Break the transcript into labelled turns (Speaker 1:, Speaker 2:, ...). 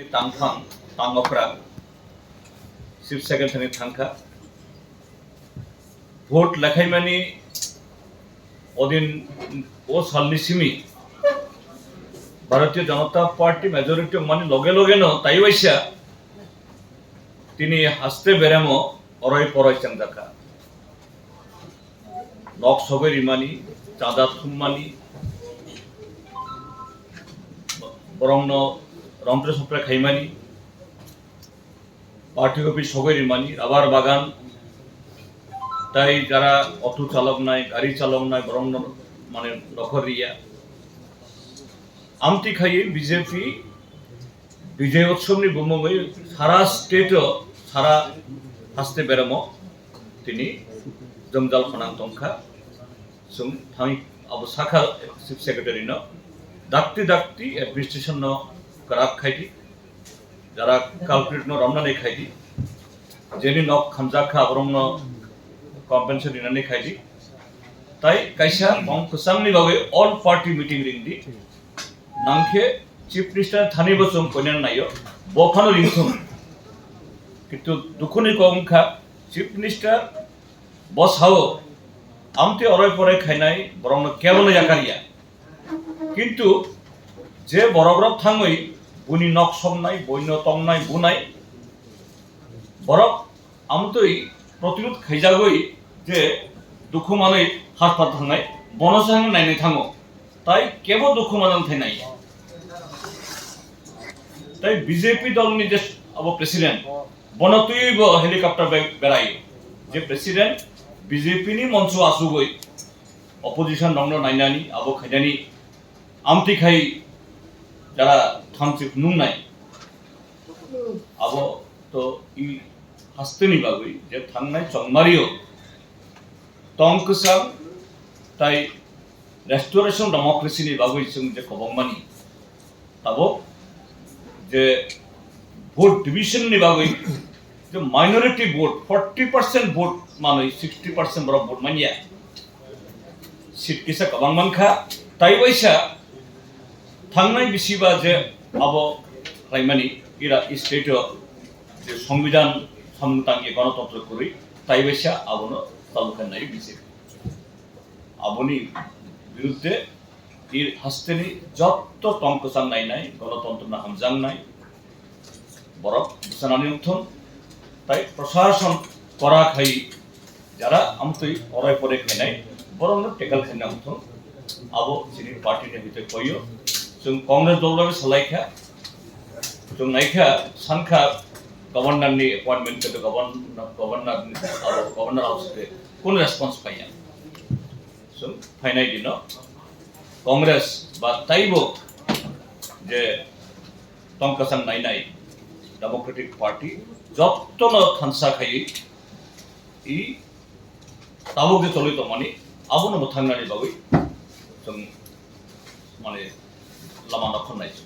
Speaker 1: Tangfang, Tangokra, Chief Secretary Tangka, Vote Lakaimani Odin O Salnisimi, Bharatiya Janata Party majority of money Logeno, Taiwaisha, Tini Haste Beremo, Oroi Poroi Chandaka, Nox Hogeri money, Chadat money, Boromno. রন্ধ্র সপ্রা খাইমানি party office সগের money আবার বাগান তাই যারা auto চালক নাই গাড়ি চালক নাই বরং মানে নখরিয়া আমতি খাইয়ে বিজেপি বিজয় উৎসবনি বুমবই সারা স্টেট সারা হাসতে বেরমো তিনি জমজাল খনাং তংখা সুম থামি আবু শাখা চিফ সেক্রেটারি ন ডাক্তি অ্যাডমিনিস্ট্রেশন ন कराक खाइदी जरा कालकुलेट नो रमना नहीं खाइदी जेनी नॉक खमजाखा बरम नो कॉम्पेंसेशन इनाने खाइदी ताई कैसा बंग कुसांगनी बागे ऑल पार्टी मीटिंग रिंगदी नांखे चीफ मिनिस्टर थानी बसुम कोनेन नायो बोखानो रिंगसुम किंतु दुखुनी कोंखा चीफ मिनिस्टर बस हाओ आमते अरय परे खाइनाय बरम नो केवल याकारिया किंतु जे बरगरब थांगै बुनी नक समनाय बन्य तंगनाय बुनाय बरफ आमतोई प्रतिरोध खाइजागै जे दुखु मानै हात पात थांनाय बनसां नायनाय थाङो ताई केबो दुखु मानां थायनाय ताई बीजेपी दलनि जे अब प्रेसिडेंट बनतुइबो हेलिकप्टर बेराय जे प्रेसिडेंट बीजेपी नि मंच आसुगै अपोजिशन दंनो नायनानि अब खायनानि आमति खाइ যারা থামচিক নুনাই আবো তো ই হাসতেনি বাগুই যে থাংনাই চংমারিও টং কুচাং তাই রেস্টোরেশন ডেমোক্রেসিনি বাগুই जों যে কবংমানি তাবো যে ভোট ডিভিশননি বাগুই যে মাইনরিটি ভোট 40% ভোট মানে 60% বড় ভোট মানিয়া সিট কিসা কবংমানখা তাই বাইসা थांनाय बिसिबा जे अब रायमानि इरा स्टेट जे संविधान सामतांगे गणतंत्र करि ताइबायसा आबनो तालुकानाय बिजेपि आबनि बिरुद्धे इ हास्तेनि जत्त टंकसां नायनाय गणतंत्रना हामजांनाय बरफ बुसानानि उठन ताइ प्रशासन करा खाइ जारा आमतै अराय परे खायनाय बरनो टेकल खायना उठन आबो जिनि पार्टीनि भितर कइयो जों कांग्रेस दलबाबो सलायखा जों नायखा सानखा गवर्नरनि अपॉइंटमेंट के गवर्नर हाउस के कोन रेस्पॉन्स पाया जों फाइनाय दिनो कांग्रेस बा ताइबो जे टंकसां नायनाय डेमोक्रेटिक पार्टी जत्तन थानसा खाइ इ ताबो जे चलित माने आबोनो थांनानि बागै जों माने लामा दखन नायसो